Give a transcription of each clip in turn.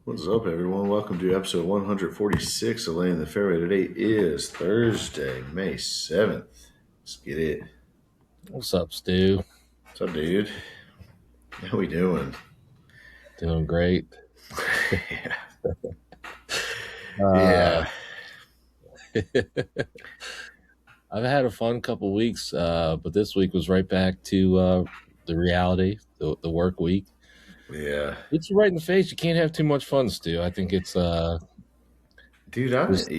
What's up, everyone? Welcome to episode 146 of Laying the Fairway. Today is Thursday, May 7th. Let's get it. What's up, Stu? What's up, dude? How we doing? Doing great. yeah. Uh, Yeah. I've had a fun couple weeks, but this week was right back to the reality, the work week. Yeah. It's right in the face. You can't have too much fun, Stu. I think it's Dude, just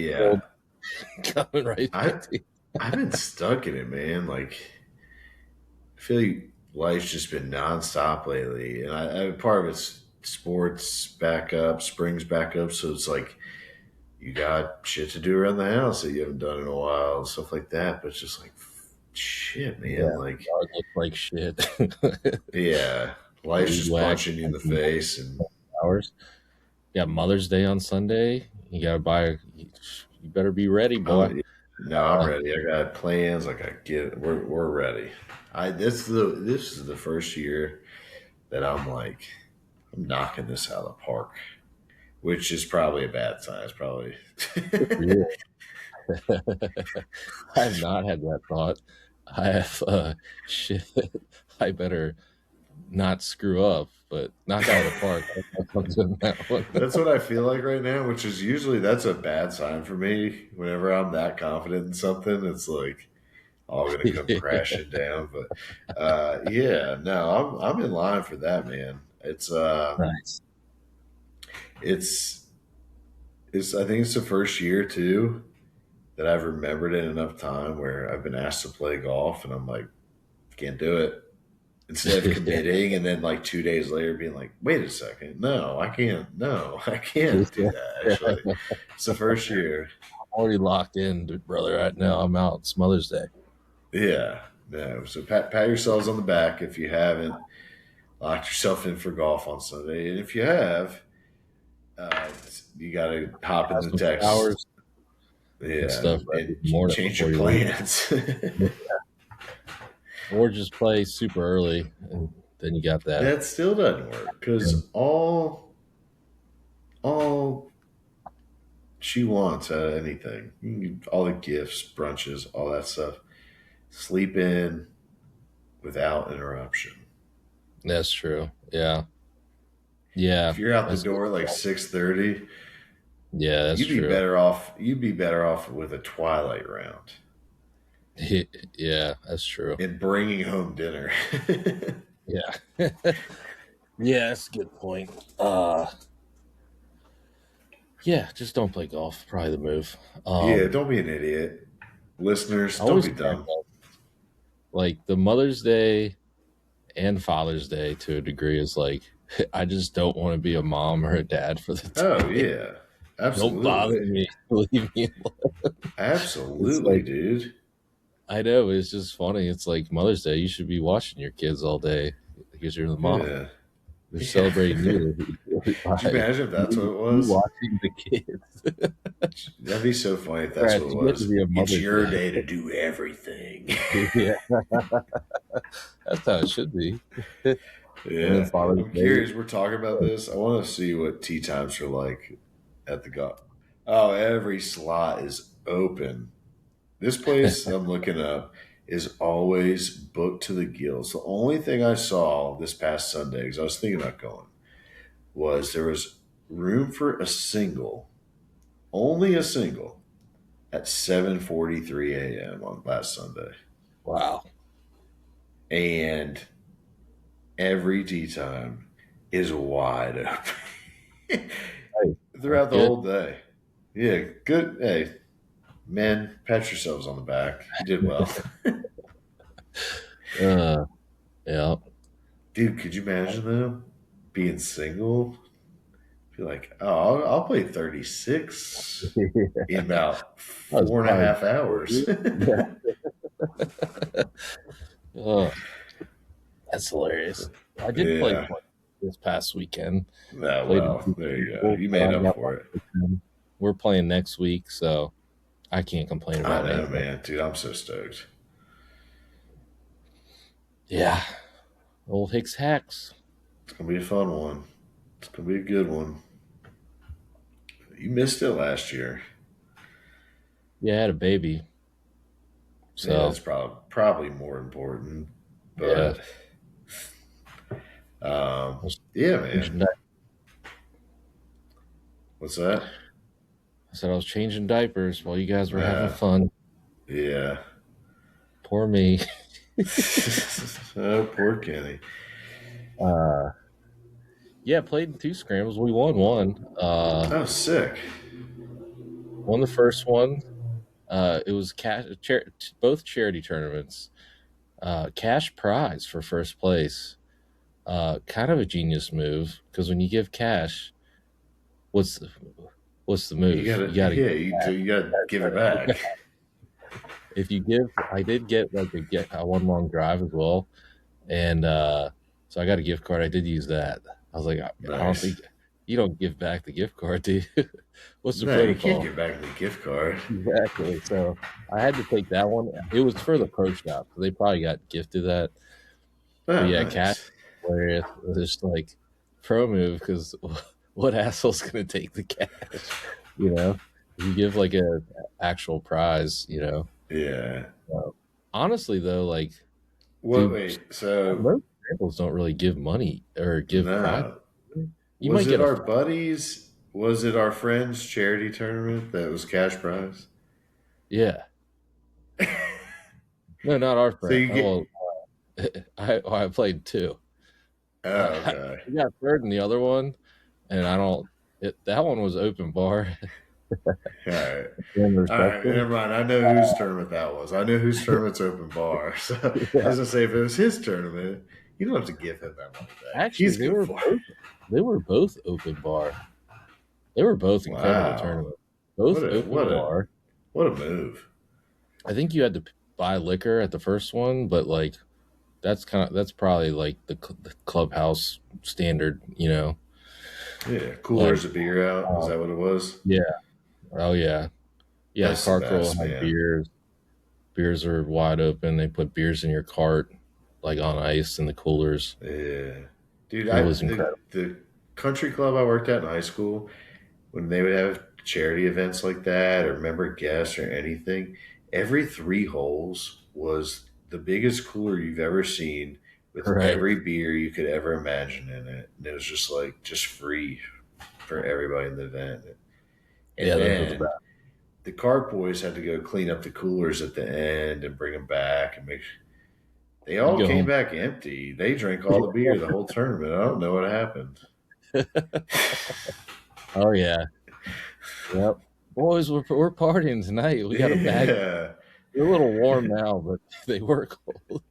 coming right back I, to you. I've been stuck in it, man. Like, I feel like life's just been nonstop lately. And part of it's sports back up, springs back up. So it's like, you got shit to do around the house that you haven't done in a while and stuff like that. But it's just like, shit, man. Yeah, Like, it looks like shit. yeah, life's Weed just whack punching you in the face. And hours. You got Mother's Day on Sunday. You gotta buy. You better be ready, boy. no, I'm ready. I got plans. Like, I get it. We're ready. This is the first year that I'm knocking this out of the park, which is probably a bad sign. It's probably I have not had that thought. I have shit. I better not screw up, but knock out of the park. That one. That's what I feel like right now, which is usually that's a bad sign for me. Whenever I'm that confident in something, it's like all going to come crashing down. But yeah, no, I'm in line for that, man. Nice. It's I think it's the first year too that I've remembered in enough time where I've been asked to play golf, and I'm like, can't do it. Instead of committing, and then like 2 days later being like, wait a second, no, I can't. No, I can't do that. Actually, it's the first year. I'm already locked in, brother. Right now, I'm out. It's Mother's Day. Yeah, no. So pat yourselves on the back if you haven't locked yourself in for golf on Sunday, and if you have, you got to hop in Have the some text, showers and yeah, stuff right in and the morning change before your you leave, plans. or just play super early, and then you got that. That still doesn't work because all she wants out of anything, all the gifts, brunches, all that stuff, sleep in without interruption. That's true. Yeah. Yeah. If you're out the That's door like 6:30, yeah. That's you'd be true. better off. You'd be better off with a twilight round Yeah. That's true. and bringing home dinner. Yeah. Yeah, that's a good point. Yeah, just don't play golf. Probably the move. Yeah, don't be an idiot, listeners. I Don't always be dumb. like the Mother's Day and Father's Day to a degree is like I just don't want to be a mom or a dad for the Oh day. yeah, Don't bother absolutely, me. Leave me alone. It's absolutely, like dude. I know it's just funny. It's like Mother's Day. You should be watching your kids all day because you're the mom. Yeah, They're yeah. celebrating you Could you by imagine if that's what it you was? watching the kids. That'd be so funny if that's what Congrats, it you get to was. be a It's Mother's your Day. day to do everything. Yeah, that's how it should be. And then Yeah, Father's I'm Day. curious. We're talking about this. I want to see what tee times are like at the golf. Oh, every slot is open. This place I'm looking up is always booked to the gills. The only thing I saw this past Sunday, because I was thinking about going, was there was room for a single, only a single, at 7:43 a.m. on last Sunday, Wow. and every tee time is wide open Hey, that's throughout the good. whole day. Yeah, good. Hey, men, pat yourselves on the back. You did well. Uh, yeah. Dude, could you imagine though? Being single? Be like, oh, I'll play 36 in about That was four and a fine. half hours. Oh, that's hilarious. I did play Yeah. one this past weekend. Oh, Played a well, few there you go. people, You but made I up got for it. we're playing next week, so I can't complain I about know, anything. man. Dude, I'm so stoked. Yeah. Old Hicks Hacks. It's going to be a fun one. It's going to be a good one. You missed it last year. Yeah, I had a baby, Yeah, so that's probably more important. yeah. But I was yeah, man. changing di- What's that? I said I was changing diapers while you guys were having Uh, fun. yeah. Poor me. Oh, poor Kenny. Uh, yeah, played in two scrambles. We won one. Oh, sick. Won the first one. It was both charity tournaments. Cash prize for first place. Kind of a genius move because when you give cash, what's the, what's the You move? gotta, You got to yeah, you gotta give it back. if you give. I did get like a one long drive as well, and so I got a gift card. I did use that. I was like, I don't Nice. think you don't give back the gift card, do you? What's the No, you can't protocol? get back the gift card. Exactly. So I had to take that one. It was for the pro shop, so they probably got gifted that. But Oh, yeah, cat nice. hilarious. It was just like pro move because what asshole's gonna take the cash? You know, if you give like a actual prize, Yeah. Honestly though, like, What? dude, Wait. So most samples don't really give money or give prize. no. You Was might it get a our buddies? Was it our friend's charity tournament that was cash prize? yeah. No, not our So friend. you Oh, get. well, I played two. Oh, okay. We got third in the other one, and I don't. That one was open bar All right. in All right. reception. Never mind. I know whose tournament that was. I know whose tournament's open bar. So I Yeah. was gonna say if it was his tournament, you don't have to give him that money back. Actually, He's good for it. they were both open bar. They were both incredible Wow. tournaments. Both What a open what a bar. what a move. I think you had to buy liquor at the first one, but like that's probably like the clubhouse standard, Yeah. Like, Coolers of beer out. Is um, that what it was? yeah, oh yeah, yeah. The That's the cart crawl best, had man. beers. Beers are wide open. They put beers in your cart, like on ice in the coolers. Yeah. Dude, It I was the incredible. the country club I worked at in high school, when they would have charity events like that or member guests or anything, every 3 holes was the biggest cooler you've ever seen with Right? every beer you could ever imagine in it. And it was just free for everybody in the event. And Yeah, those are the then best. the cart boys had to go clean up the coolers at the end and bring them back and make sure. They You all go came home. back empty. They drank all the beer the whole tournament. I don't know what happened. Oh yeah, yep. Boys, we're partying tonight. We got a bag. Yeah. They're a little warm now, but they were cold.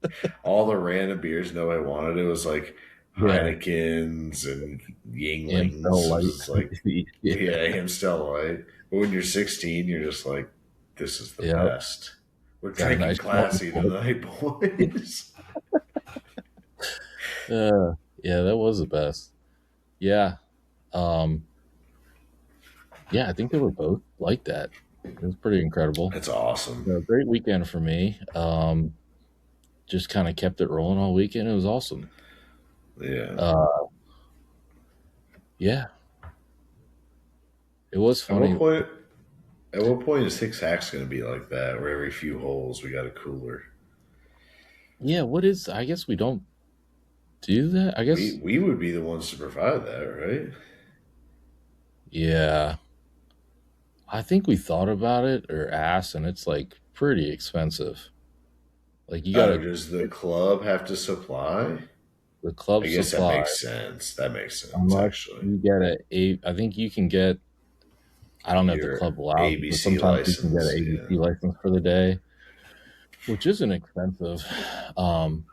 All the random beers nobody wanted. It was like Yeah, Heinekens and Amstel Yinglings. It Light. was like, Yeah, yeah, Amstel Light. But when you're 16, you're just like, this is the yep. best. We're Got a drinking nice warm classy cold. tonight, boys. Yeah, that was the best. Yeah, um, yeah. I think they were both like that. It was pretty incredible. That's awesome. So, great weekend for me. Just kind of kept it rolling all weekend. It was awesome. Yeah. Uh, yeah, it was At what funny. point? At what point is Six Hacks going to be like that? Where every few holes we got a cooler. Yeah, what is? I guess we don't do that. I guess. We would be the ones to provide that, right? Yeah, I think we thought about it or asked, and it's like pretty expensive. Like you got Oh, to does the club have to supply? the club I guess that supply. makes sense. That makes sense, Unless actually. you get I think you can get. I don't know if the Your club allows it, but ABC sometimes you can get an license, yeah. ABC license for the day, which isn't expensive. Um,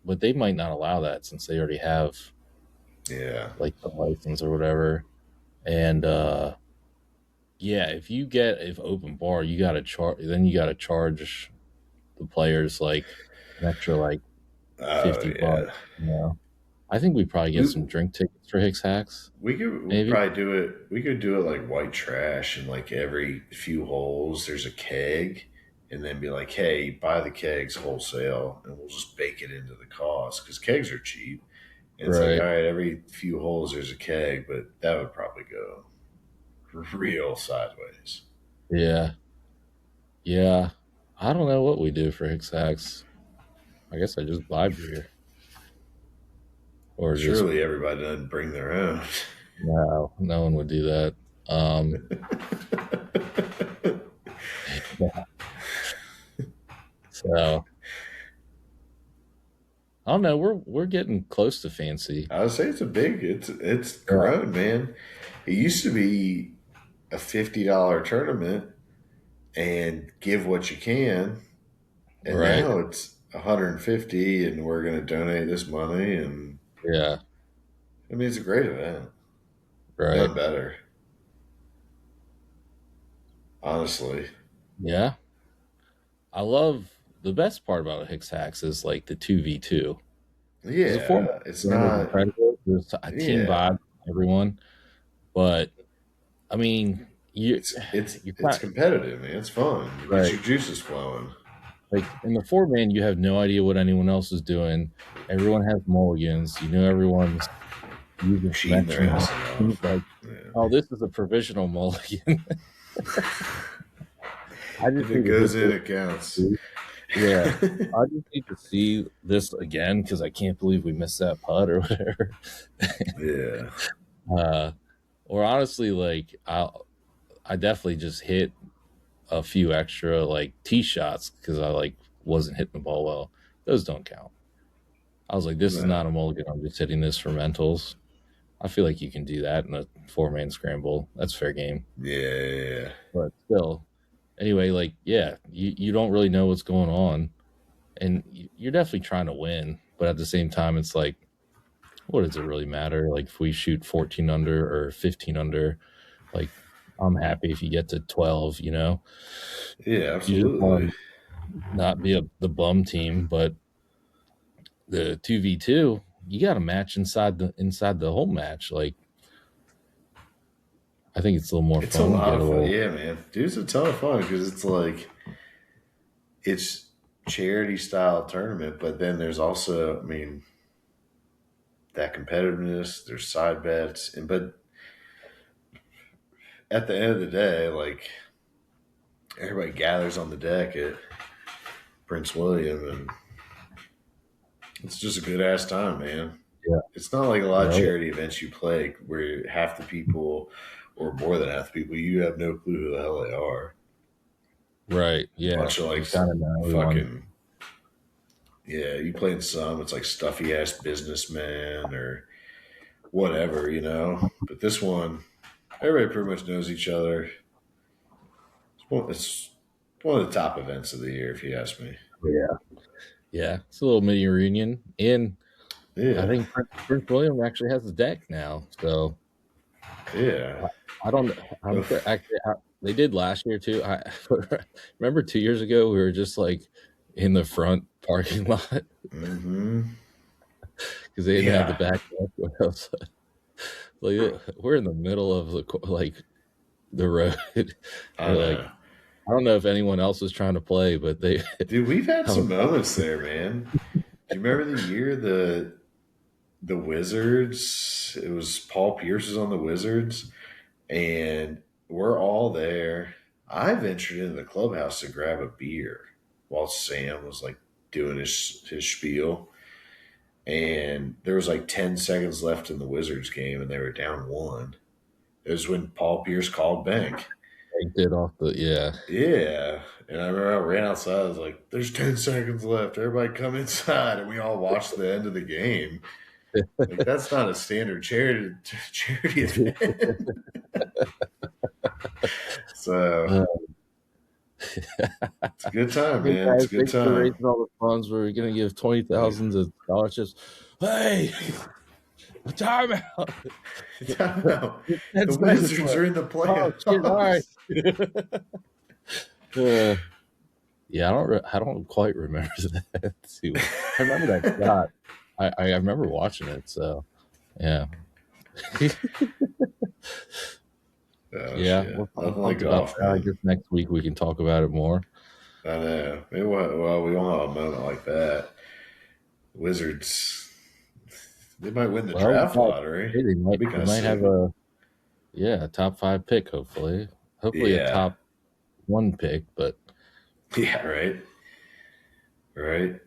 but they might not allow that since they already have Yeah. like the license or whatever. And yeah, if open bar, you got to charge. Then you got to charge the players like an extra like Oh, 50 bucks. yeah. You know, I think we probably get We some drink tickets for Hicks Hacks, we maybe. probably do it. We could do it like white trash, and like every few holes, there's a keg, and then be like, "Hey, buy the kegs wholesale, and we'll just bake it into the cost because kegs are cheap." And it's like, all Right. right, every few holes there's a keg, but that would probably go. real sideways. Yeah. Yeah. I don't know what we do for Hicks Hacks. I guess I just buy beer or just Surely everybody doesn't bring their own. no, no one would do that. Um, so I don't know. We're getting close to fancy. I would say it's Yeah. grown, man. It used to be a $50 tournament and give what you can, and Right. now it's 150, and we're going to donate this money. And Yeah. I mean, it's a great event. Right. Done better, honestly. Yeah. I love the best part about Hicks Hacks is like the 2v2 because the format Yeah, it's game is not. incredible. There's a team Yeah, vibe, everyone. But I mean, you're it's kind competitive, man. It's fun. It gets right. your juices flowing. Like in the four man, you have no idea what anyone else is doing. Everyone has mulligans. You know everyone's using some Cheating their extra ass mulligans. off. Like, oh, Yeah. this is a provisional mulligan. I just If it need to hit goes in, it counts. this. Yeah, I just need to see this again because I can't believe we missed that putt or whatever. Yeah. Uh, or honestly, like I definitely just hit a few extra like tee shots because I like wasn't hitting the ball well. Those don't count. I was like, this is not No. a mulligan. I'm just hitting this for mentals. I feel like you can do that in a four man scramble. That's fair game. Yeah. But still, anyway, like yeah, you don't really know what's going on, and you're definitely trying to win. But at the same time, it's like, what does it really matter? Like if we shoot 14 under or 15 under, like I'm happy if you get to 12. You know, Yeah, you just want absolutely. to not be the bum team, but the 2v2, you got to match inside the whole match. Like I think it's a little more It's a fun. You lot get a of fun. little Yeah, man. Dude, it's a ton of fun because it's like, it's charity style tournament, but then there's also, I mean, that competitiveness, there's side bets. But at the end of the day, like, everybody gathers on the deck at Prince William, and it's just a good ass time, man. yeah, It's not like a lot of yeah, charity events you play where half the people, or more than half the people, you have no clue who the hell they are. right, A yeah. bunch of like You kind of know everyone. fucking, yeah, you play in some, it's like stuffy ass businessmen or whatever, you know. But this one, everybody pretty much knows each other. It's one of the top events of the year, if you ask me. Yeah, yeah. It's a little mini reunion, and I Yeah, think Prince William actually has a deck now. So yeah. I, I don't. I'm sure. Oof. Actually, they did last year too. I remember 2 years ago we were just like in the front parking lot Mm-hmm. because they didn't have the Yeah, back deck. I was like, we're in the middle of the road. I They're like, know. I don't know if anyone else was trying to play, but they. Dude, we've had I was some moments there, man. Do you remember the year the Wizards? It was Paul Pierce was on the Wizards, and we're all there. I ventured into the clubhouse to grab a beer while Sam was like doing his spiel, and there was like 10 seconds left in the Wizards game, and they were down one. It was when Paul Pierce called bank. did off the yeah. Yeah. And I remember I ran outside. I was like, there's 10 seconds left. Everybody come inside. And we all watched the end of the game. Like, that's not a standard charity event. So Uh, it's a good time, Hey man. It's guys, a good thanks for time. raising all the funds. We're gonna give Yeah. 20,000 to scholarships. Hey, a timeout. No, 10 the seconds Wizards left. are in the Oh shit! All right. playoffs. uh, yeah, I don't quite remember that. Too. I remember that shot. I remember watching it. So yeah, Oh, yeah. shit. I'm Nothing like pumped about golf, that. I man. guess next week we can talk about it more. I know. Maybe, well, we won't have a moment like that. Wizards, they might win the Well, draft lottery. hey, That'd be they kind of might have sick. a Yeah, top 5 pick, hopefully. Hopefully a Yeah. top 1 pick, but Yeah, right. Right.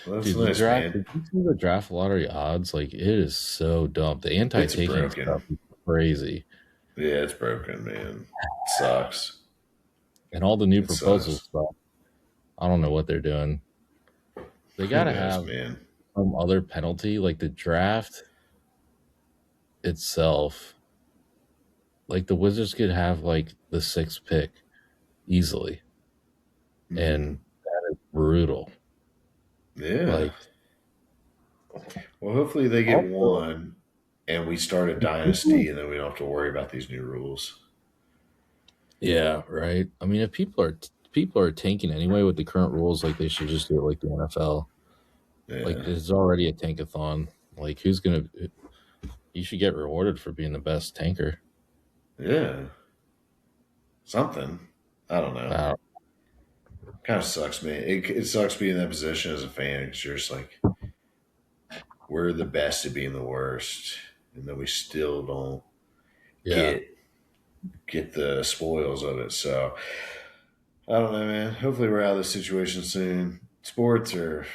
Well, that's dude, nice, man. did you see the draft lottery odds? Like, it is so dumb. The It's anti-tanking stuff broken. is crazy. Yeah, it's broken, man. It sucks. And all the new It proposal sucks. stuff, I don't know what they're doing. They Who gotta knows, have man? some other penalty, like the draft itself. Like, the Wizards could have, like, the 6th pick easily, Hmm. and brutal. Yeah. Like, Well, hopefully they get also, one and we start a people dynasty and then we don't have to worry about these new rules. yeah, right. I mean, if people are tanking anyway with the current rules, like they should just do it like the NFL. Like Yeah. there's already a tankathon. Like who's gonna? You should get rewarded for being the best tanker. Yeah. Something. I don't know. Uh, Kind of sucks, man. It sucks being in that position as a fan because you're just like, we're the best at being the worst. And then we still don't yeah, get get the spoils of it. So I don't know, man. Hopefully we're out of this situation soon. Sports are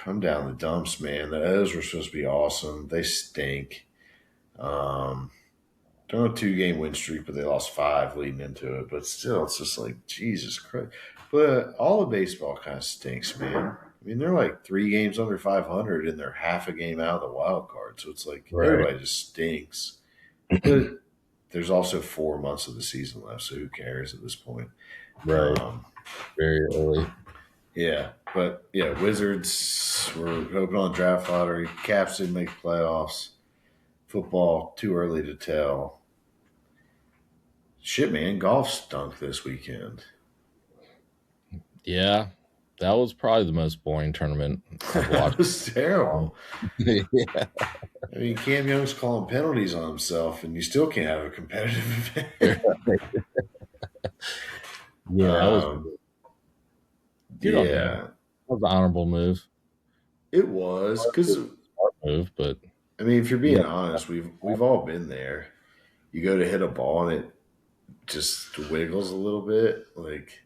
I'm down the dumps, man. The O's were supposed to be awesome. They stink. Um they're on a 2 game win streak, but they lost 5 leading into it. But still, it's just like Jesus Christ. But all of baseball kind of stinks, man. I mean, they're like 3 games under 500, and they're half a game out of the wild card. So it's like right, everybody just stinks. But there's also 4 months of the season left, so who cares at this point? right. Um, Very early. yeah, but yeah, Wizards were hoping on draft lottery. Caps didn't make playoffs. Football too early to tell. Shit, man, golf stunk this weekend. Yeah, that was probably the most boring tournament I've That watched. was terrible. Yeah, I mean, Cam Young's calling penalties on himself, and you still can't have a competitive event. yeah, that was um, good on him. yeah, That was an honorable move. it was because Smart move, but I mean, if you're yeah, being honest, we've all been there. You go to hit a ball and it just wiggles a little bit, like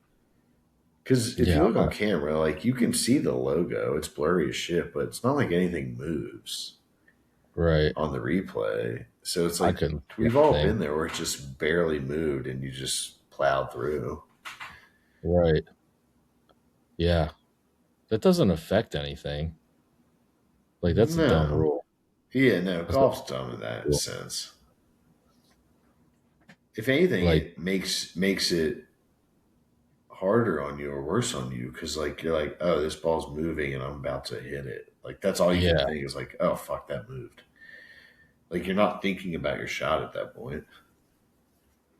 because if you yeah, look on camera, like you can see the logo. It's blurry as shit, but it's not like anything moves right. on the replay. So it's I like couldn't see we've all anything. been there where it just barely moved and you just plowed through. Right. Yeah. That doesn't affect anything. Like that's a dumb No. rule. Yeah, no, That's not golf's dumb in a that rule. sense. If anything, Like, it makes it harder on you or worse on you because like you're like, oh, this ball's moving and I'm about to hit it. Like that's all you can yeah, think is like, oh fuck, that moved. Like you're not thinking about your shot at that point.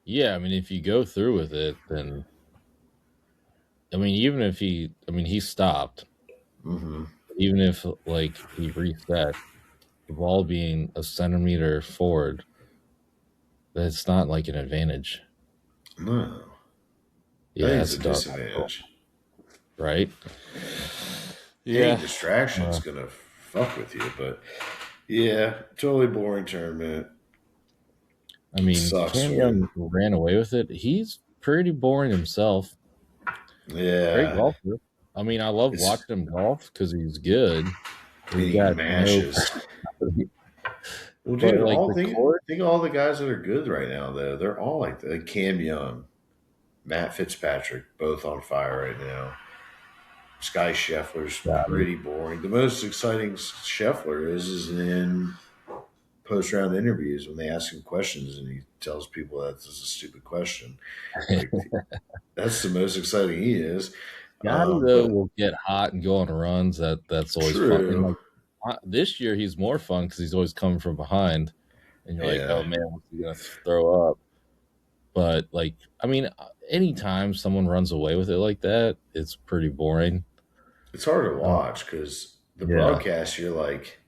yeah. I mean, if you go through with it, then I mean, even if he stopped. Mm-hmm. Even if like he reset, the ball being a centimeter forward, that's not like an advantage. No, I Yeah, think it's that's a a dumb rule, disadvantage. right? Any Yeah. distraction's Uh, gonna fuck with you, but yeah, totally boring tournament. I mean, Sucks, Cam man. Young ran away with it. He's pretty boring himself. Great Yeah, golfer. I mean, I love it's watching him golf because he's good. and He's he got no mashes. personality. Well, But dude, like all the court, think of all the guys that are good right now though. They're all like Cam Young, Matt Fitzpatrick, both on fire right now. Sky Scheffler's yeah, pretty boring. The most exciting Scheffler is in post round interviews when they ask him questions and he tells people that this is a stupid question. Like that's the most exciting he is. Gotti though But will get hot and go on runs. That's always fun. And true, like this year, he's more fun because he's always coming from behind, and you're like, oh yeah, man, what's he gonna throw up? But like, I mean, anytime someone runs away with it like that, it's pretty boring. it's hard to Uh, watch because the yeah, broadcast you're like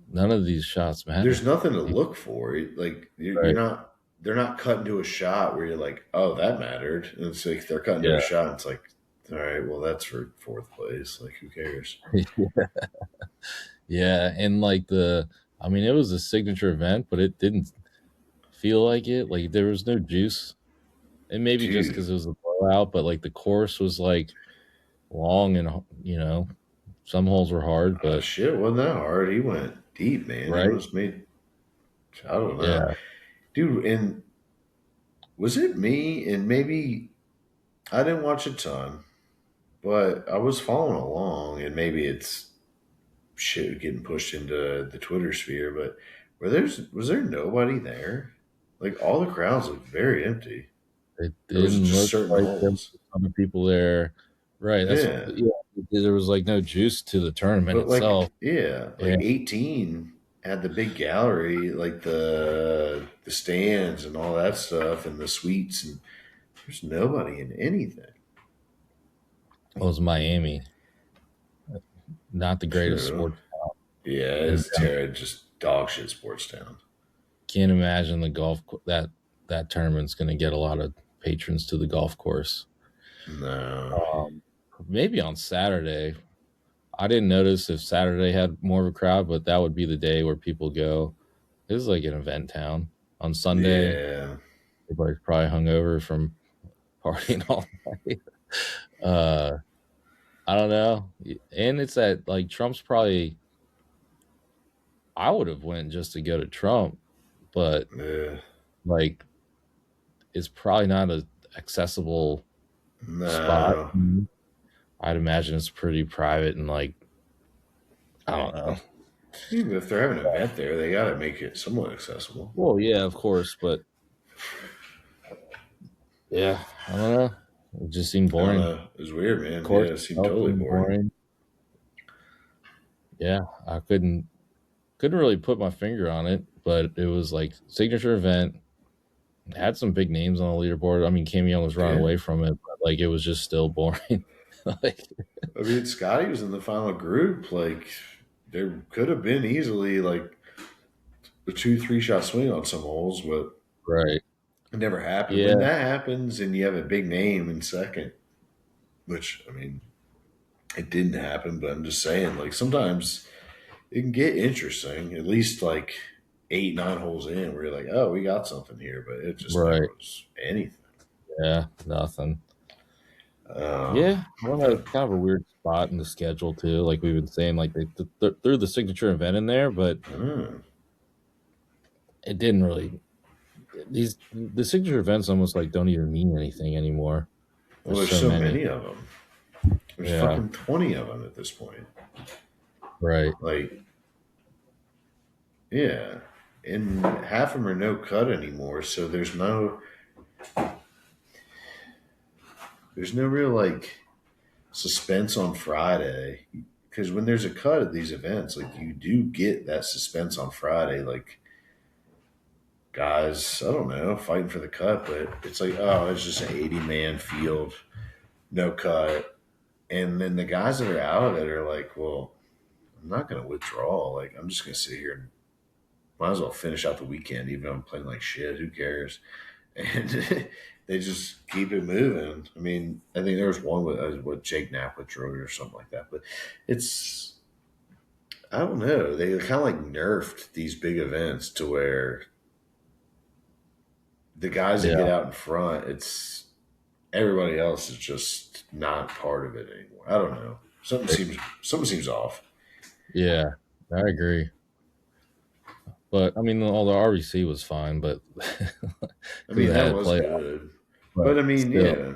none of these shots there's matter. nothing to look for. Like you're Right? not. They're not cutting to a shot where you're like, oh, that mattered. And it's like they're cutting to a Yeah, shot. And it's like, all right, well, that's for fourth place. Like, who cares? yeah, and like I mean, it was a signature event, but it didn't feel like it. Like there was no juice, and maybe just Dude, because it was a blowout. But like the course was like long, and some holes were hard, but shit, wasn't that hard? He went deep, man. He right, almost made, I don't know. yeah, Dude, and was it me? And maybe I didn't watch a ton, but I was following along, and maybe it's shit getting pushed into the Twitter sphere, but was there nobody there? Like all the crowds looked very empty. it Or was it didn't just look certain like there holes? were a ton of people there. Right, that's Yeah. yeah. There was like no juice to the tournament But like itself. yeah, Yeah, like 18 had the big gallery, like the stands and all that stuff and the suites and there's nobody in anything. it was Miami, not the greatest True. sports Yeah, in it's Terra just dog shit sports town. can't imagine that tournament's going to get a lot of patrons to the golf course. No. Um, Maybe on Saturday. I didn't notice if Saturday had more of a crowd, but that would be the day where people go. This is like an event town. On Sunday, Yeah. everybody's probably hungover from partying all night. Uh, I don't know, and it's at like Trump's probably. I would have went just to go to Trump, but Yeah. like it's probably not a accessible spot. No. I'd imagine it's pretty private and like I don't know. Even if they're having an event there, they got to make it somewhat accessible. Well, yeah, of course, but yeah, I don't know. It just seemed I don't boring. know. It was weird, Of man. Yeah, course, it seemed itself totally seemed boring. boring. Yeah, I couldn't really put my finger on it, but it was like signature event. Had some big names on the leaderboard. I mean, Camion was running Yeah. away from it, but like it was just still boring. Like I mean, Scotty was in the final group. Like, there could have been easily like a 2, 3 shot swing on some holes, but right, it never happened. When yeah, that happens and you have a big name in second, which, I mean, it didn't happen, but I'm just saying, like, sometimes it can get interesting, at least like 8, 9 holes in, where you're like, oh, we got something here, but it just never right, was anything. yeah, nothing. Um, Yeah, I don't know. It's kind of a weird spot in the schedule too. Like we've been saying, like they threw the signature event in there, but uh, it didn't really. The signature events almost like don't even mean anything anymore. well, There's there's so so many. many of them. There's Yeah, fucking 20 of them at this point. right. Like, yeah. And half of them are no cut anymore, so there's no real like suspense on Friday. Because when there's a cut at these events, like you do get that suspense on Friday, like guys, I don't know, fighting for the cut, but it's like, oh, it's just an 80-man field, no cut. And then the guys that are out of it are like, well, I'm not going to withdraw. Like, I'm just going to sit here and might as well finish out the weekend, even though I'm playing like shit. Who cares? And they just keep it moving. I mean, I think there was one with what Jake Knapp with Rory or something like that. But it's, I don't know. They kind of like nerfed these big events to where the guys that get Yeah, out in front, it's everybody else is just not part of it anymore. I don't know. Something seems off. yeah, I agree. But I mean, all the RBC was fine, but I because mean, it that had was playoff. good. But But I mean, still, yeah.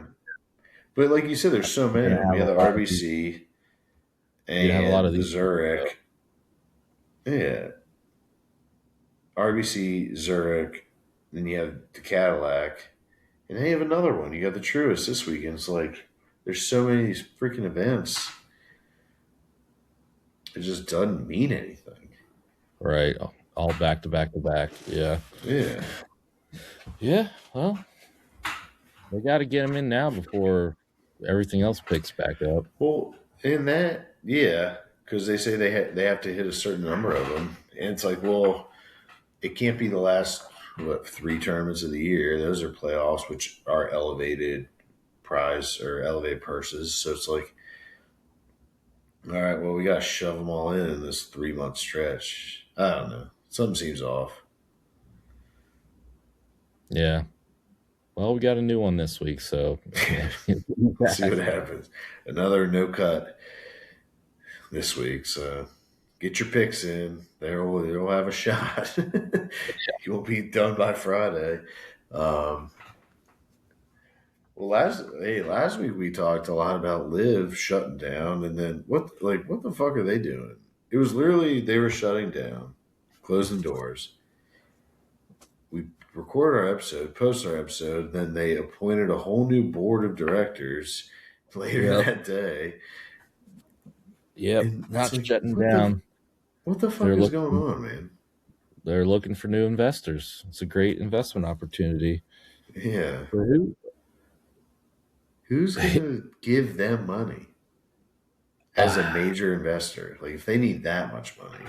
But like you said, there's so you're many of gonna them. You have have a the lot of these. RBC You're gonna have a lot of and the these people go. Zurich. Yeah. RBC, Zurich. Then you have the Cadillac. And then you have another one. You got the Truist this weekend. It's like, there's so many of these freaking events. It just doesn't mean anything. Right, all back to back to back. Yeah, Yeah. yeah. Well, they got to get them in now before everything else picks back up. Well, in that, yeah, because they say they have to hit a certain number of them, and it's like, well, it can't be the last what 3 tournaments of the year. Those are playoffs, which are elevated prize or elevated purses. So it's like, all right, well, we got to shove them all in this 3 month stretch. I don't know. Something seems off. Yeah. Well, we got a new one this week, so maybe it'll be See what back. happens. Another no cut this week. So get your picks in. They'll have a shot. You won't be done by Friday. Um, well, last week we talked a lot about Live shutting down, and then what the fuck are they doing? It was literally they were shutting down, closing doors. We record our episode, post our episode, then they appointed a whole new board of directors later Yep. that day, Yep. and it's Not like shutting down. what the fuck They're is going looking on, man? they're looking for new investors. It's a great investment opportunity. Yeah, For who? who's gonna give them money as a major investor? Like if they need that much money,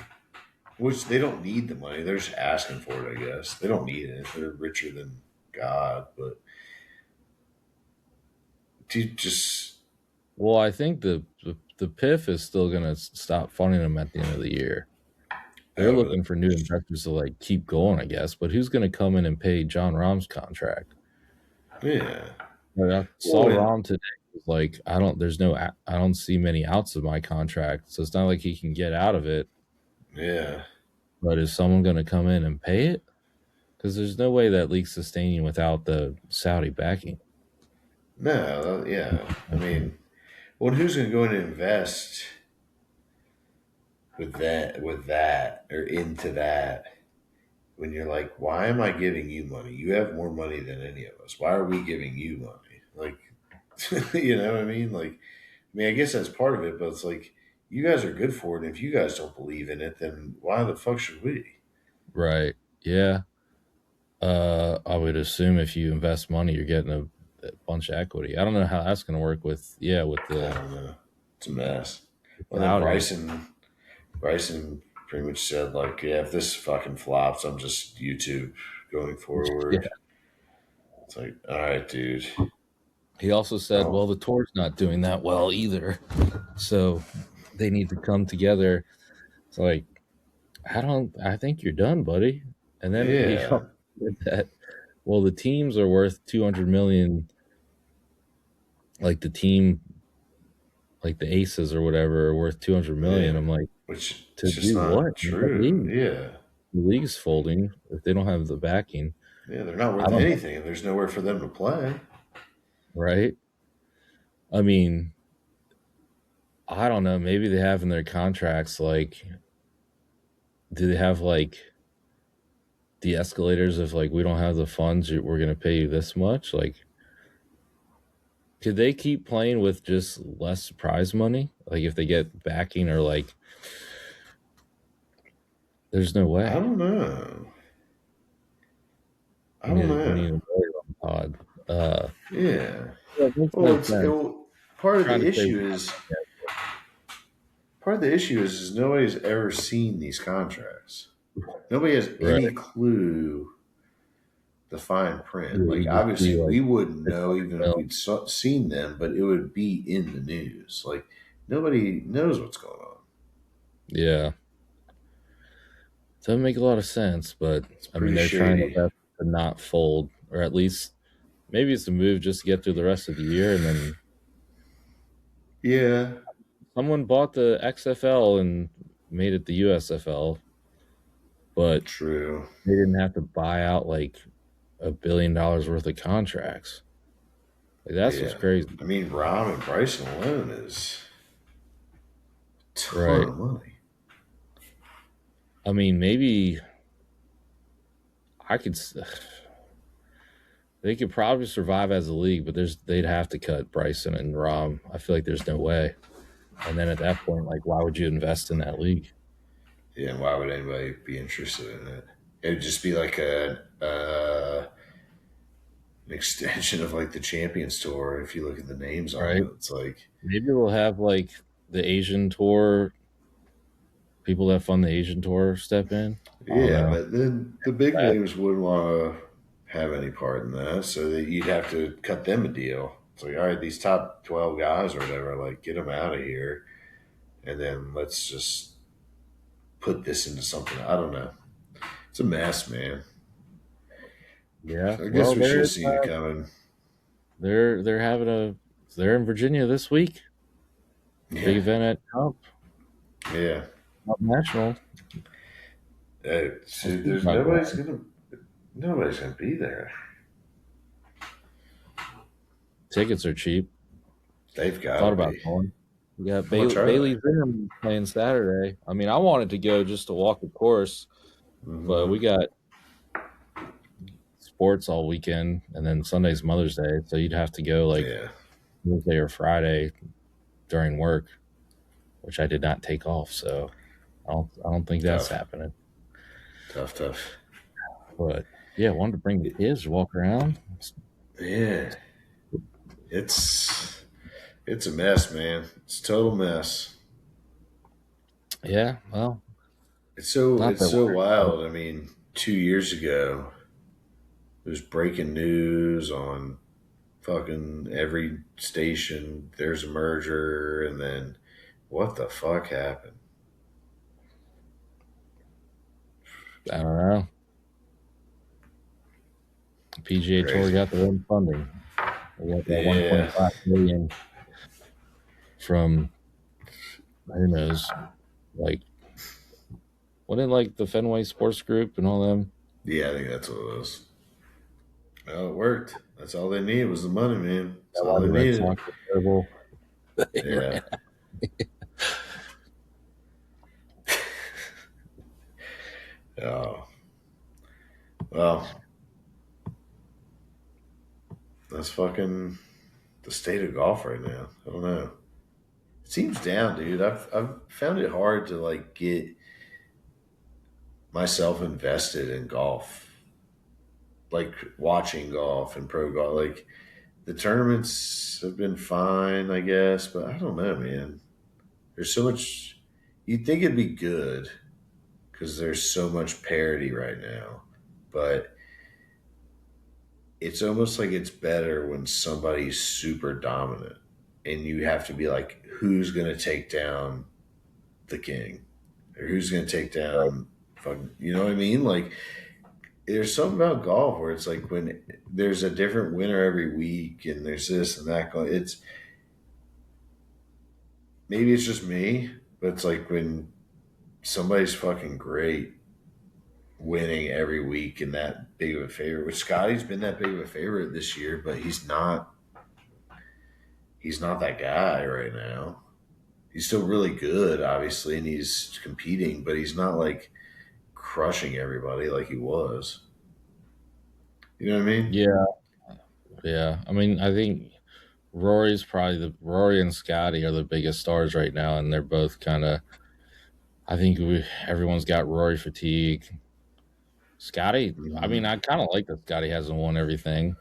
which they don't need the money, they're just asking for it. I guess they don't need it. They're richer than God, but do you just Well, I think the PIF is still going to stop funding them at the end of the year. They're oh, looking for new investors to like keep going, I guess. But who's going to come in and pay John Rahm's contract? yeah. Like, I saw Well, and Rahm today. Was like, I don't see many outs of my contract, so it's not like he can get out of it. yeah, But is someone going to come in and pay it? Because there's no way that league's sustaining without the Saudi backing. no, yeah. I mean, well, who's going to go in and invest with that, or into that? When you're like, why am I giving you money? You have more money than any of us. Why are we giving you money? Like, you know what I mean? Like, I mean, I guess that's part of it, but it's like, you guys are good for it. And if you guys don't believe in it, then why the fuck should we? Right? Yeah. I would assume if you invest money, you're getting a bunch of equity. I don't know how that's going to work with with I the don't know. It's a mess. Well, then Saudis. Bryson pretty much said, like, yeah, if this fucking flops, I'm just YouTube going Yeah. forward. It's like, all right, dude. He also said, Don't, well, the tour's not doing that well either, so they need to come together. It's like I think you're done, buddy. And then he yeah, said that well, the teams are worth 200 million, like the team, like the Aces or whatever, are worth 200 million. yeah. I'm like, Which to it's just do what? not What true. league? Yeah. The league's folding if they don't have the backing. Yeah, they're not I worth don't know, anything, and there's nowhere for them to play. right? I mean, I don't know. Maybe they have in their contracts like, do they have like the escalators of like, we don't have the funds, we're going to pay you this much? Like, could they keep playing with just less prize money? Like, if they get backing or like, there's no I way. don't know. I don't We know. need a Rory on the pod. Uh, Yeah. yeah, it makes Well, no sense. part of Trying the to say, issue is nobody's ever seen these contracts. Nobody has right? any clue the fine Yeah, print. Like, you just see obviously, like we wouldn't the know 200 even if mil. we'd seen them, but it would be in the news. Like, nobody knows what's going on. Yeah, doesn't make a lot of sense. But It's I mean, pretty they're trying their shady. best to not fold, or at least maybe it's a move just to get through the rest of the year, and then Yeah. someone bought the XFL and made it the USFL, but True. they didn't have to buy out like $1 billion worth of contracts. Like that's what's Yeah. crazy, I mean, Rom and Bryson alone is a ton right? of money. I mean, maybe I could. They could probably survive as a league, but they'd have to cut Bryson and Rom. I feel like there's no way. And then at that point, like, why would you invest in that league? Yeah, and why would anybody be interested in it? It would just be like an extension of like the Champions Tour. If you look at the names on Right? it, it's like, Maybe we'll have like the Asian tour people that fund the Asian tour step in. I don't yeah, know. but then the big names wouldn't want to have any part in that, so that you'd have to cut them a deal. It's like, all right, these top 12 guys or whatever, like, get them out of here, and then let's just put this into something. I don't know. It's a mess, man. Yeah. I guess Well, we should have seen it coming. they're having a they're in Virginia this week. Big Yeah, event at yeah. Trump National. We'll See, see there's about going. nobody's gonna be there. Tickets are cheap. They've got Thought to about be. going. We got How much are they? Bailey Zimmerman playing Saturday. I mean, I wanted to go just to walk the course, but Hmm. we got sports all weekend, and then Sunday's Mother's Day, so you'd have to go like Yeah, Thursday or Friday during work, which I did not take off. So I don't think that's tough, happening. tough, tough. But yeah, I wanted to bring the kids to walk around. Yeah, it's it's a mess, man. It's a total mess. Yeah, well, not It's that so we're wild. I mean, 2 years ago, there's breaking news on fucking every station. There's a merger, and then what the fuck happened? I don't know. PGA Tour Crazy. got their own funding. They got that Yeah, 1.5 million from who knows, like wasn't it like the Fenway Sports Group and all them. yeah. I think that's what it was. Well, it worked. That's all they needed was the money, man. That's That all why they the Red needed. Sox were terrible. They Yeah. ran. Oh, well, that's fucking the state of golf right now. I don't know. It seems down, dude. I've found it hard to like get myself invested in golf, like watching golf and pro golf. Like the tournaments have been fine, I guess, but I don't know, man. There's so much. You'd think it'd be good because there's so much parity right now, but it's almost like it's better when somebody's super dominant and you have to be like, who's going to take down the king or who's going to take Right. down, you know what I mean? Like, there's something about golf where it's like when there's a different winner every week and there's this and that. It's maybe it's just me, but it's like when somebody's fucking great winning every week and that big of a favorite, which Scotty's been that big of a favorite this year, but he's not that guy right now. He's still really good, obviously, and he's competing, but he's not like crushing everybody like he was. You know what I mean? Yeah, yeah. I mean, I think Rory and Scotty are the biggest stars right now, and they're both kind of. I think everyone's got Rory fatigue. Scotty, I Hmm. mean, I kind of like that Scotty hasn't won everything,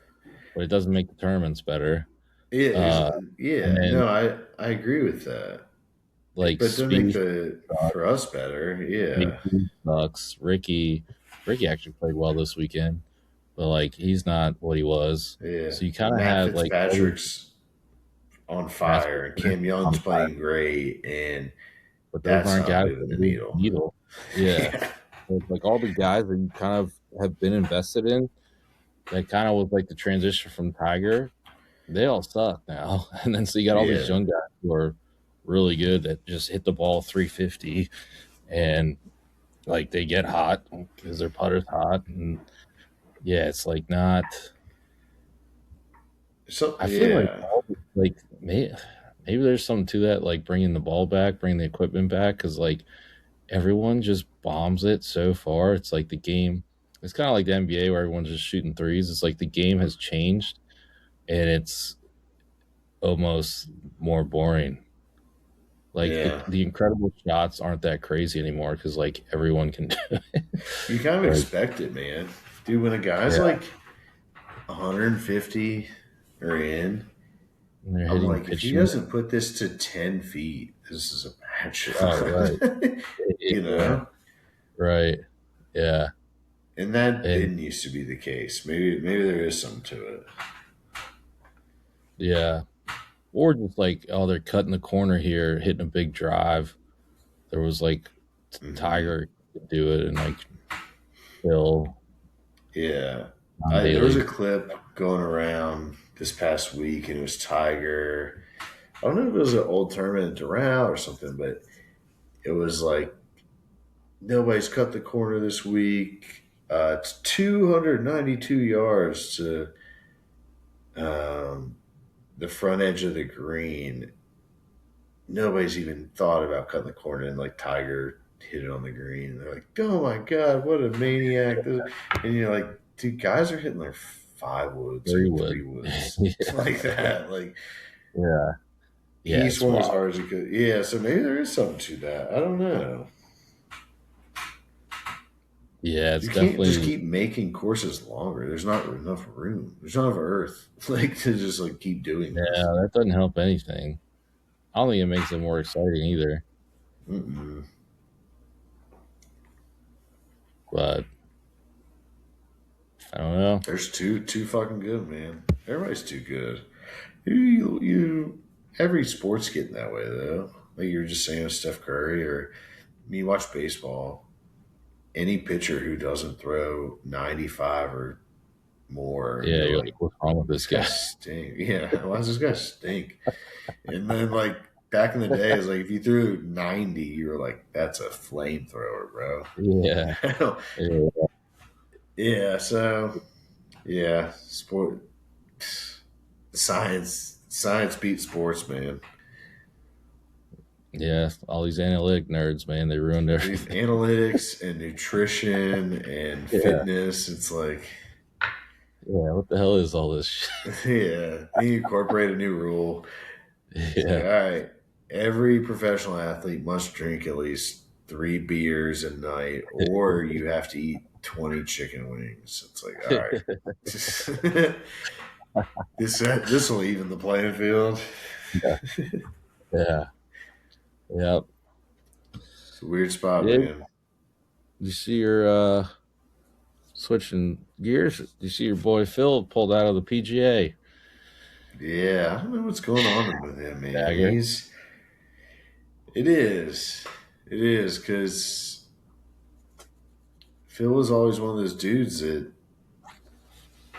but it doesn't make the tournaments better. Yeah, Uh, and yeah. then No, I agree with that. like But it doesn't make Speed the for us better. Yeah, sucks. Ricky actually played well this weekend, but like he's not what he was. yeah. So you But kind of Matt have like all these Fitzpatrick's on Matt fire, and Fitzpatrick Cam Young's on fire, playing great, and but those that's aren't not guys moving that the move the needle. needle. Yeah, Yeah, so it's like all the guys that you kind of have been invested in. That kind of was like the transition from Tiger. They all suck now, and then so you got all these yeah, young guys who are really good that just hit the ball 350 and like they get hot because their putter's hot and yeah, it's like not. so I feel like yeah, maybe there's something to that, like bringing the ball back, bringing the equipment back, because like everyone just bombs it so far. It's like the game. It's kind of like the NBA where everyone's just shooting threes. It's like the game has changed and it's almost more boring. Like yeah. the incredible shots aren't that crazy anymore because like everyone can do it. You kind of Like expect it, man. Dude, when a guy's yeah, like 150 or in, and they're I'm hitting like, if he pitching. doesn't put this to 10 feet, this is a match. Oh right, You yeah, know? right, yeah, And that and didn't used to be the case. Maybe there is something to it. yeah. Or just like, oh, they're cutting the corner here, hitting a big drive. There was like Hmm. Tiger could do it, and like Phil, Yeah. Tom There was a Daly. clip going around this past week, and it was Tiger. I don't know if it was an old tournament in Doral or something, but it was like nobody's cut the corner this week. It's 292 yards to um, the front edge of the green. Nobody's even thought about cutting the corner, and like Tiger hit it on the green. And they're like, "Oh my god, what a maniac!" And you're like, "Dude, guys are hitting their five woods or Three three wood. woods Yeah. like that." Like Yeah. Yeah, he it's swung as wild. hard as he could. Yeah, so maybe there is something to that. I don't know. Yeah, it's You can't just definitely keep making courses longer. There's not enough room. There's not enough earth like to just like keep doing this. yeah, that doesn't help anything. I don't think it makes it more exciting either. Mm-mm. But I don't know. There's too fucking good, man. Everybody's too good. You every sport's getting that way though. Like you were just saying with Steph Curry, or I mean, you watch baseball. Any pitcher who doesn't throw 95 or more, Yeah, you're you're like, like, what's wrong with this this guy guy? stink. Yeah, why does this guy stink? And then like back in the day, it's like if you threw 90, you were like, that's a flamethrower, bro. Yeah. Yeah. Yeah, so yeah, sport science beats sports, man. Yeah. All these analytic nerds, man, they ruined With everything. analytics and nutrition and Yeah. fitness, it's like, Yeah. What the hell is all this shit? yeah, then you incorporate a new rule. It's like, Yeah. all right, every professional athlete must drink at least 3 beers a night, or you have to eat 20 chicken wings. It's like, all right, this will even the playing field. Yeah. Yeah. Yeah. It's a weird spot, Yeah. man. You see your switching gears? You see your boy Phil pulled out of the PGA. Yeah, I don't know what's going on with him, man. Dagger. It is, it is, because Phil was always one of those dudes that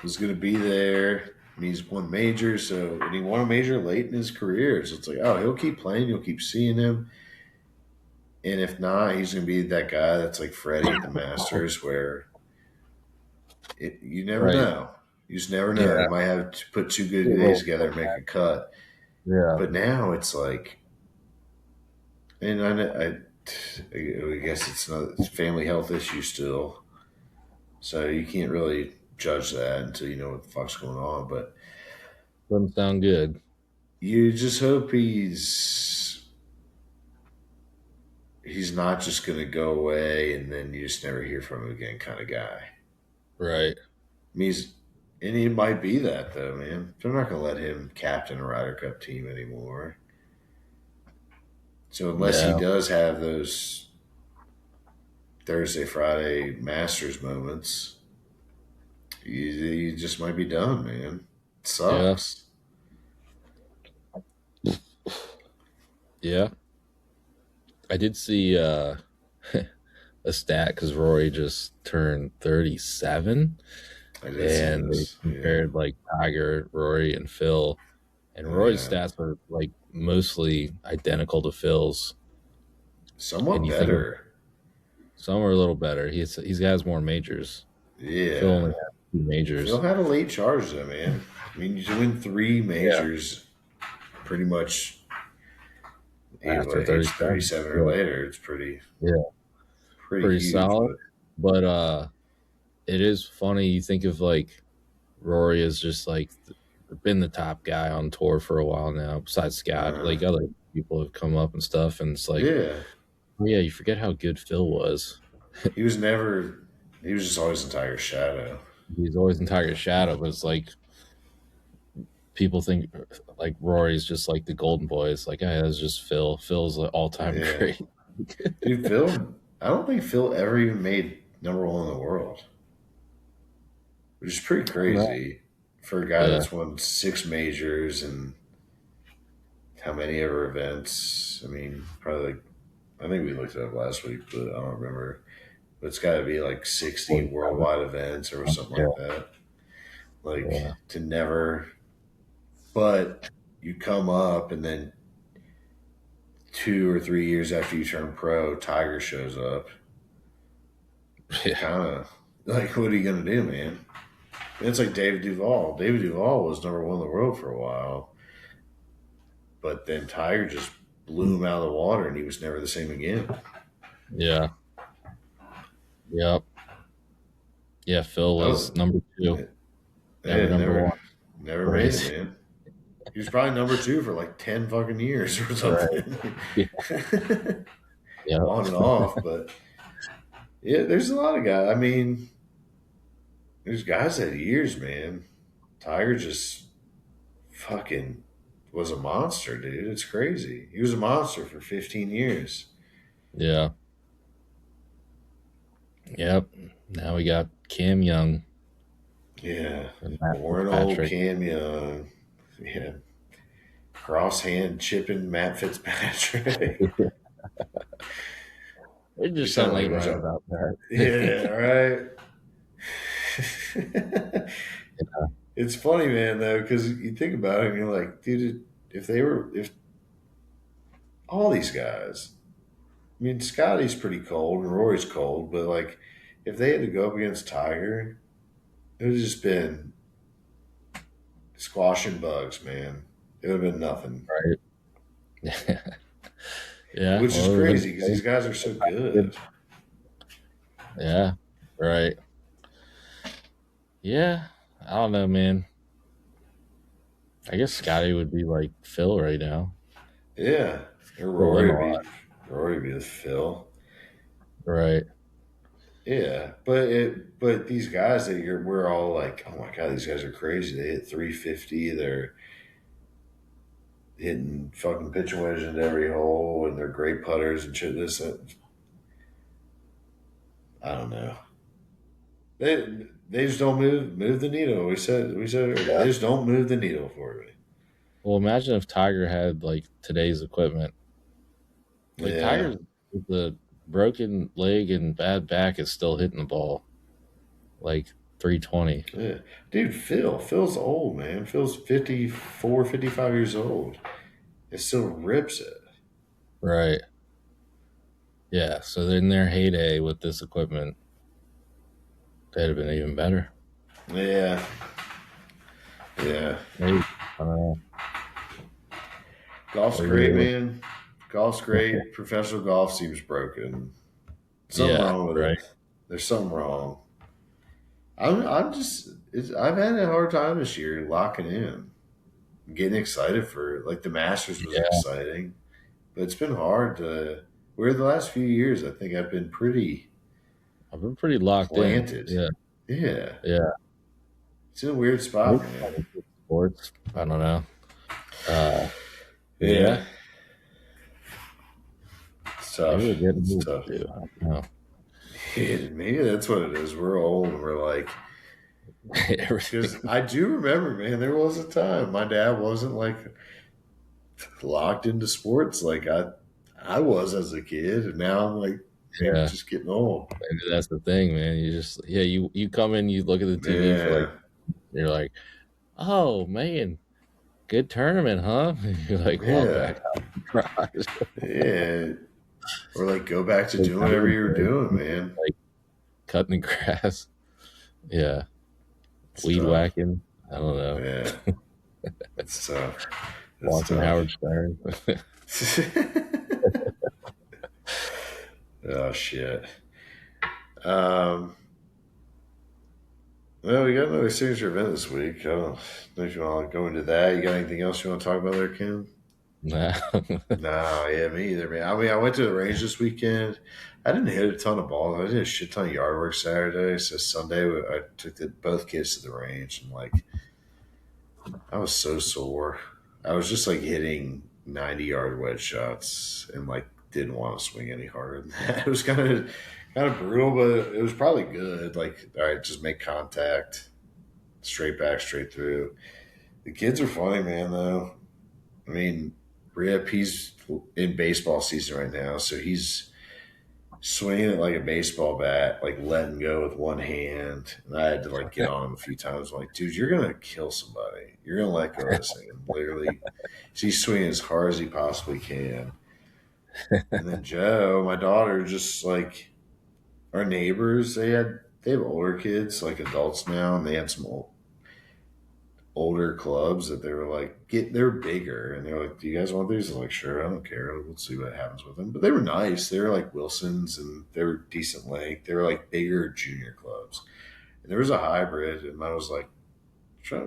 was going to be there. And he's won majors, and he won a major late in his career. So it's like, oh, he'll keep playing. You'll keep seeing him. And if not, he's going to be that guy that's like Freddie at the Masters, where you never Right. know. You just never know. He Yeah. might have to put two good Good days old together and make a comeback. cut. Yeah. But now it's like, and I guess it's family health issue still. So you can't really judge that until you know what the fuck's going on. But Doesn't sound good. you just hope he's not just going to go away and then you just never hear from him again kind of guy. Right. I mean, and he might be that though, man. They're not going to let him captain a Ryder Cup team anymore. So unless he Yeah. does have those Thursday, Friday Masters moments, you just might be done, man. It Yeah. sucks. Yeah. I did see a stat because Rory just turned 37, I did see and they this. Yeah. compared like Tiger, Rory, and Phil. And Rory's Yeah. stats are like mostly identical to Phil's. And Somewhat you think of better. some are a little better. He has more majors. Phil Yeah. only has two Phil majors. had a late charge though, man. I mean, you win three Yeah. majors pretty much After age 37. 37 or Yeah. later. It's Yeah. pretty Pretty huge, solid. but But it is funny. You think of like Rory is just like been the top guy on tour for a while now, besides Scott. uh, Like other people have come up and stuff, and it's like, yeah, oh, yeah, you forget how good Phil was. he was never. He was just always in Tiger's shadow. He's always in Tiger's shadow, but it's like people think like Rory's just like the golden boy. It's like, hey, that's just Phil. Phil's like all time Yeah, great. dude, Phil. I don't think Phil ever even made number one in the world, which is pretty No. crazy for a guy Yeah, that's won 6 majors and how many ever events. I mean, probably like I think we looked it up last week, but I don't remember. It's got to be like 60 worldwide events or something Yeah, like that. Like yeah, to never, but you come up and then 2 or 3 years after you turn pro, Tiger shows up. yeah, Kind of like, what are you going to do, man? And it's like David Duval. David Duval was number one in the world for a while, but then Tiger just blew him out of the water and he was never the same again. yeah, yep, yeah. Phil That was was, number two, never yeah, number one. never made it, Crazy, man. He was probably number two for like 10 fucking years or right? something. Yeah, yep, On and off, but yeah, there's a lot of guys. I mean, there's guys that years, man. Tiger just fucking was a monster, dude. It's crazy. He was a monster for 15 years. yeah, yep. Now we got Cam Young Yeah. and Matt Born old Fitzpatrick. Cam Young. Yeah. Cross hand chipping Matt Fitzpatrick. There's You just sound something like a ain't bunch right of. about Yeah, that. right. It's funny, man, though, because you think about it and you're like, dude, if all these guys, I mean, Scotty's pretty cold and Rory's cold, but like, if they had to go up against Tiger, it would have just been squashing bugs, man. It would have been nothing, Right? Yeah. which is Well, it crazy because these guys are so been, good. yeah. Right. Yeah. I don't know, man. I guess Scotty would be like Phil right now. Yeah, or He'll win Rory a would lot. be Rory would be the Phil. Right. Yeah, but these guys that we're all like, oh my god, these guys are crazy. They hit 350. They're hitting fucking pitch wedge into every hole, and they're great putters and shit. This, that. I don't know. They just don't move the needle. We said it earlier. Yeah. They just don't move the needle for me. Well, imagine if Tiger had like today's equipment. Like Yeah, Tiger's with the broken leg and bad back is still hitting the ball like 320. yeah, dude. Phil's old, man. Phil's 54, 55 years old. It still rips it. Right. Yeah. So in their heyday with this equipment, they'd have been even better. Yeah, yeah. Maybe. I don't know. Golf's Maybe great, they would. man. Golf's great. Professional golf seems broken. Something Yeah. wrong with Right. it. There's something wrong. I'm just. I've had a hard time this year locking in, getting excited for like the Masters was Yeah. exciting, but it's been hard to. Where the last few years, I think I've been pretty I've been pretty locked in. planted. Yeah. Yeah, Yeah. it's in a weird Maybe spot, man. probably good sports. I don't know. Uh, Yeah, yeah. it's Maybe tough. we're getting It's moved tough. to. I don't know. Maybe that's what it is. We're old and we're like, because Everything. I do remember, man, there was a time my dad wasn't like locked into sports like I was as a kid, and now I'm like maybe Yeah. just getting old. Maybe that's the thing, man. You just you come in, you look at the TV for like Yeah, you're like, oh man, good tournament, huh? You're like walk yeah, back out the garage. yeah. Or like go back to Like, doing whatever you were doing, man. like cutting the grass. Yeah. It's Weed tough. whacking. I don't know. Yeah, it's tough. It's Watching tough. Howard Stern. Oh shit. Um. Well, we got another signature event this week. I don't know if you want to go into that. You got anything else you want to talk about there, Kim? Nah. No, yeah, me either, man. I mean, I went to the range this weekend. I didn't hit a ton of balls. I did a shit ton of yard work Saturday. So Sunday, I took both kids to the range, and like, I was so sore. I was just like hitting 90-yard wedge shots, and like didn't want to swing any harder than that. It was kind of brutal, but it was probably good. Like, all right, just make contact, straight back, straight through. The kids are funny, man. Though, I mean, Rip, he's in baseball season right now, so he's swinging it like a baseball bat, like letting go with one hand. And I had to like get on him a few times. I'm like, dude, you're gonna kill somebody. You're gonna let go of this thing. And literally, so he's swinging as hard as he possibly can. And then Joe, my daughter, just like our neighbors, they have older kids, like adults now, and they had some older clubs that they were like they're bigger, and they're like, do you guys want these? I'm like, sure, I don't care, we'll see what happens with them. But they were nice. They were like Wilsons, and they were decent length. They were like bigger junior clubs, and there was a hybrid, and I was like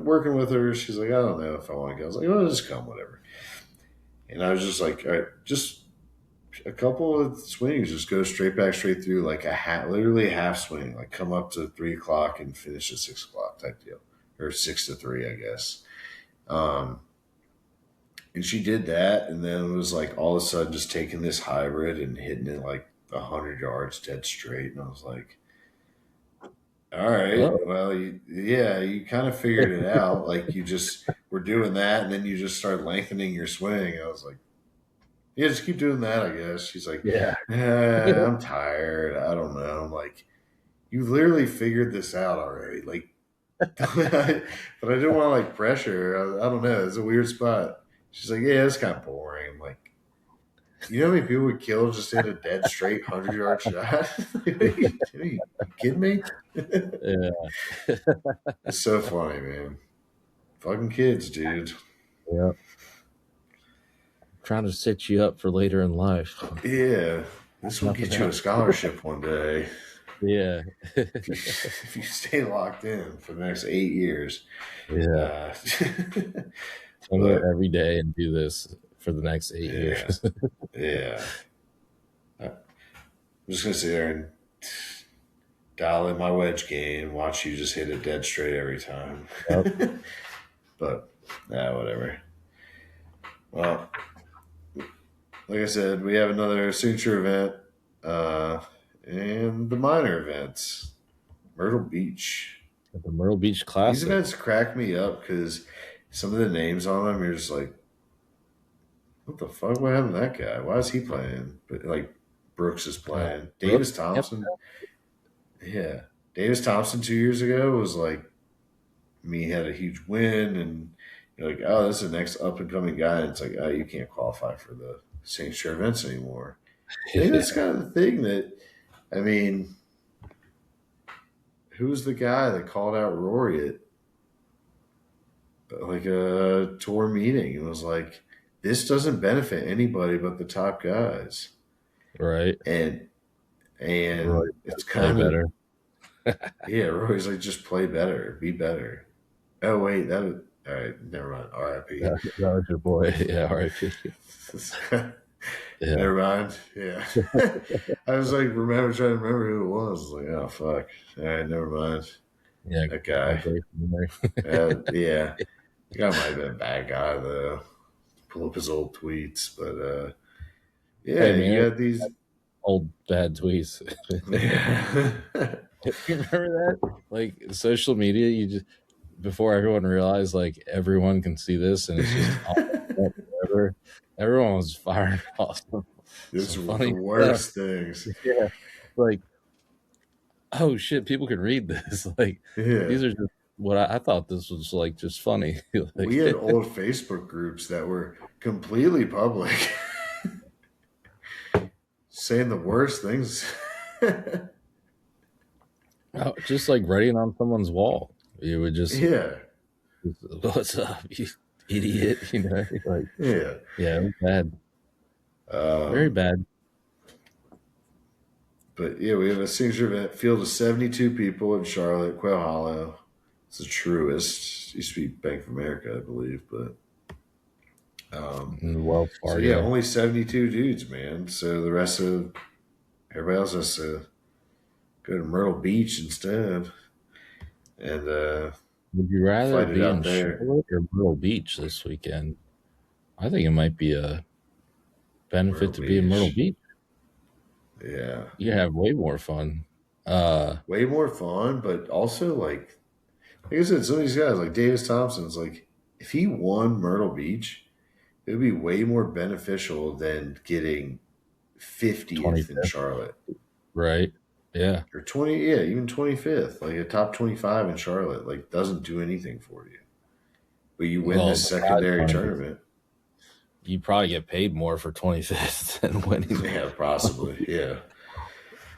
working with her. She's like, I don't know if I want to go. I was like, oh, just come, whatever. And I was just like, all right, just a couple of swings, just go straight back, straight through, like literally a half swing, like come up to 3 o'clock and finish at 6 o'clock type deal, or 6 to 3, I guess. Um, and she did that, and then it was like all of a sudden just taking this hybrid and hitting it like 100 yards dead straight, and I was like, all right, Oh, well, yeah, you kind of figured it out. Like you just were doing that, and then you just start lengthening your swing. I was like, yeah, just keep doing that, I guess. She's like, yeah. I'm tired. I don't know. I'm like, you literally figured this out already. Like, but I didn't want to like pressure her. I don't know. It's a weird spot. She's like, yeah, it's kind of boring. I'm like, you know how many people would kill just to hit a dead straight 100 yard shot? You kidding me? Yeah. It's so funny, man. Fucking kids, dude. Yeah. Trying to set you up for later in life. Yeah, this will Nothing get you a else. scholarship one day. Yeah. If you stay locked in for the next 8 years. Yeah. Uh, Come here but every day and do this for the next 8 yeah, years. yeah. I'm just gonna sit there and dial in my wedge game, watch you just hit it dead straight every time. Yep. But whatever. Well, like I said, we have another signature event, uh, and the minor events, Myrtle Beach. At the Myrtle Beach These Classic. events crack me up because some of the names on them, you're just like, what the fuck? What happened to that guy? Why is he playing? But like Brooks is playing. Brooks. Davis Yep. Thompson, yeah. Davis Thompson 2 years ago was like, me had a huge win, and you're like, oh, this is the next up and coming guy. And it's like, oh, you can't qualify for the signature events anymore. I think that's kind of the thing that, I mean, who was the guy that called out Rory at like a tour meeting and was like, this doesn't benefit anybody but the top guys. Right. And Roy, it's play kind of, better. yeah, Rory's like, just play better, be better. Oh wait, that was all right, never mind. RIP. That was your boy. Yeah. R.I.P. Yeah. Never mind. Yeah. I was like, trying to remember who it was. I was like, oh fuck. All right, never mind. Yeah. That guy. Great memory. Yeah. The guy might have been a bad guy though. Pull up his old tweets, but Hey yeah, you man, got these. old bad tweets. Yeah. You remember that? Like social media, you just before everyone realized like everyone can see this and it's just whatever. Everyone was firing off It's some the funny stuff. worst things. Yeah. Like, oh shit, people can read this. Like Yeah. these are just what I thought this was like just funny. We Like had old Facebook groups that were completely public, saying the worst things. oh, just like writing on someone's wall. You would just Yeah. what's up, you idiot? You know, like Yeah. yeah, it was bad. Very Um, bad. but yeah, we have a signature event, field of 72 people in Charlotte, Quail Hollow. It's the Truist. Used to be Bank of America, I believe. But In Wells so yeah, Fargo. only 72 dudes, man. So the rest of everybody else has to go to Myrtle Beach instead and Would you rather fight it be out in there. Charlotte or Myrtle Beach this weekend? I think it might be a benefit Myrtle to be in Myrtle Beach. Beach. Yeah. You have way more fun. Uh, Way more fun, but also like I said, some of these guys, like Davis Thompson's like, if he won Myrtle Beach, it would be way more beneficial than getting 50th in 25th. Charlotte. Right. Yeah. or 20, yeah, even 25th, like a top 25 in Charlotte, like doesn't do anything for you. But you win Well, this the prize secondary money, tournament. you probably get paid more for 25th than winning. Yeah, possibly. Yeah.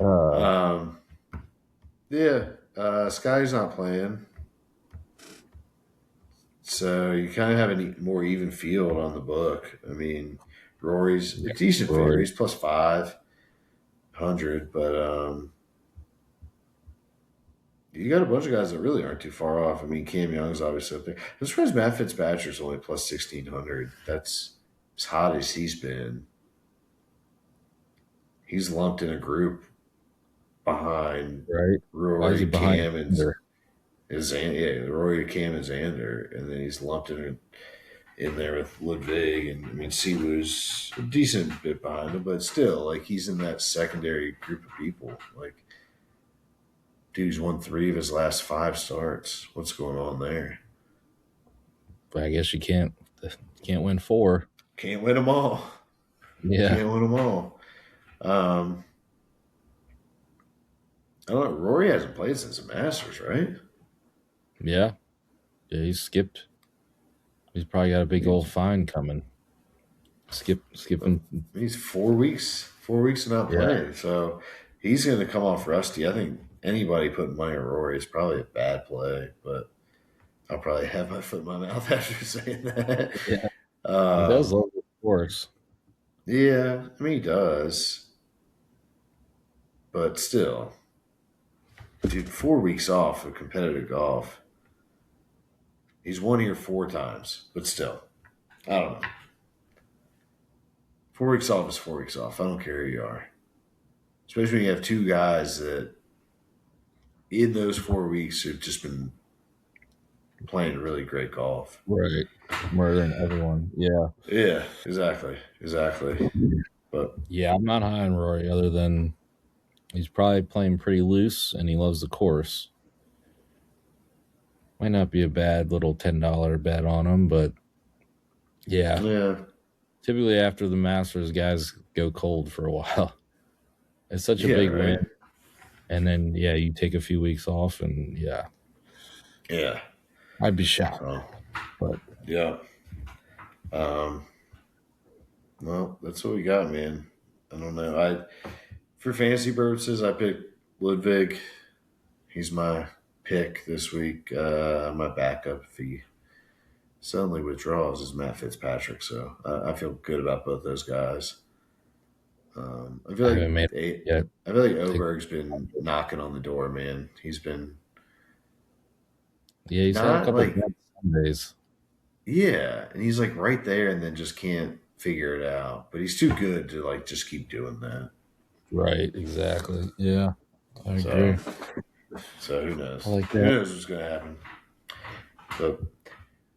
Uh, Um, yeah. Sky's not playing. So you kind of have a more even field on the book. I mean, Rory's a yeah, decent favorite. Rory. He's plus 500, but you got a bunch of guys that really aren't too far off. I mean, Cam Young's obviously up there. I'm surprised Matt Fitzpatrick's only plus 1,600. That's as hot as he's been. He's lumped in a group behind Right. Why is he Rory, behind Cam, and Xander? Yeah, Rory, Cam, and Xander, and then he's lumped in there with Ludwig, and I mean, Siwoo's a decent bit behind him, but still, like he's in that secondary group of people. Like, dude's won 3 of his last 5 starts. What's going on there? But I guess you can't win 4. Can't win them all. Yeah. Can't win them all. Um, I don't know. Rory hasn't played since the Masters, right? Yeah. Yeah, he skipped. He's probably got a big old fine coming. Skipping. He's 4 weeks of not Yeah. playing, so he's going to come off rusty. I think anybody putting money on Rory is probably a bad play, but I'll probably have my foot in my mouth after saying that. Yeah. He does Um, love the course. yeah, I mean he does, but still, dude, 4 weeks off of competitive golf. He's won here 4 times, but still, I don't know. 4 weeks off is 4 weeks off. I don't care who you are, especially when you have two guys that in those 4 weeks have just been playing really great golf. Right. Murdering everyone. Yeah. Yeah, exactly. But Yeah, I'm not high on Rory other than he's probably playing pretty loose and he loves the course. Might not be a bad little $10 bet on him, but yeah. yeah, Typically after the Masters, guys go cold for a while. It's such a yeah, big win. right, And then yeah, you take a few weeks off and yeah. yeah. I'd be shocked. So But yeah. Um, well, that's what we got, man. I don't know. For fantasy purposes, I picked Ludwig. He's my pick this week. My backup if he suddenly withdraws is Matt Fitzpatrick. So I feel good about both those guys. I feel I like haven't made it yet. I feel like Take, Oberg's been knocking on the door, man. He's been yeah, he's had a not couple like bad Sundays. yeah, and he's like right there, and then just can't figure it out. But he's too good to like just keep doing that. Right, exactly. Yeah. I So agree. who I knows? like Who that. knows what's gonna happen? But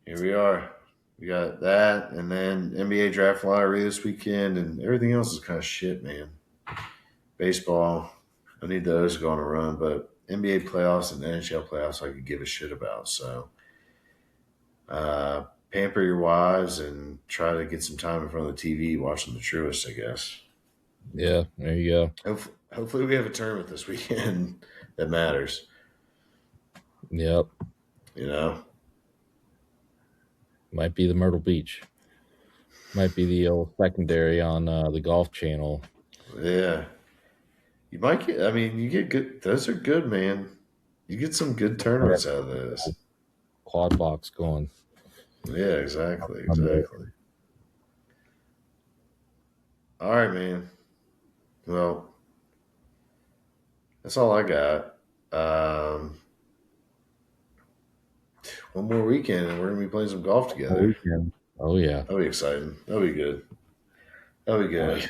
here we are. We got that, and then NBA draft lottery this weekend, and everything else is kind of shit, man. Baseball, I need those to go on a run, but NBA playoffs and NHL playoffs, I could give a shit about. So, pamper your wives and try to get some time in front of the TV watching the Truist, I guess. Yeah, there you go. Hopefully, we have a tournament this weekend that matters. Yep. You know, Might be the Myrtle Beach. Might be the old secondary on the Golf Channel. yeah. You might get. I mean, you get good. Those are good, man. You get some good Might have tournaments out of those. quad box going. Yeah, exactly. All right, man. Well, that's all I got. Um, one more weekend, and we're gonna be playing some golf All together. weekend. Oh yeah. That'll be exciting. That'll be good. That'll be Oh good. yeah.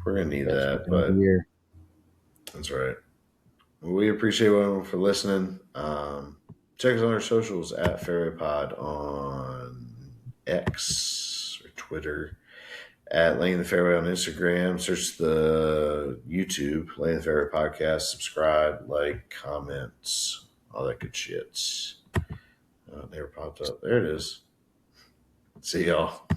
We're gonna need Best that, weekend of the but year. that's all right. Well, we appreciate everyone for listening. Check us on our socials at Fairway Pod on X or Twitter, at Laying the Fairway on Instagram. Search the YouTube, Laying the Fairway Podcast. Subscribe, like, comments, all that good shit. Never popped up. There it is. See y'all.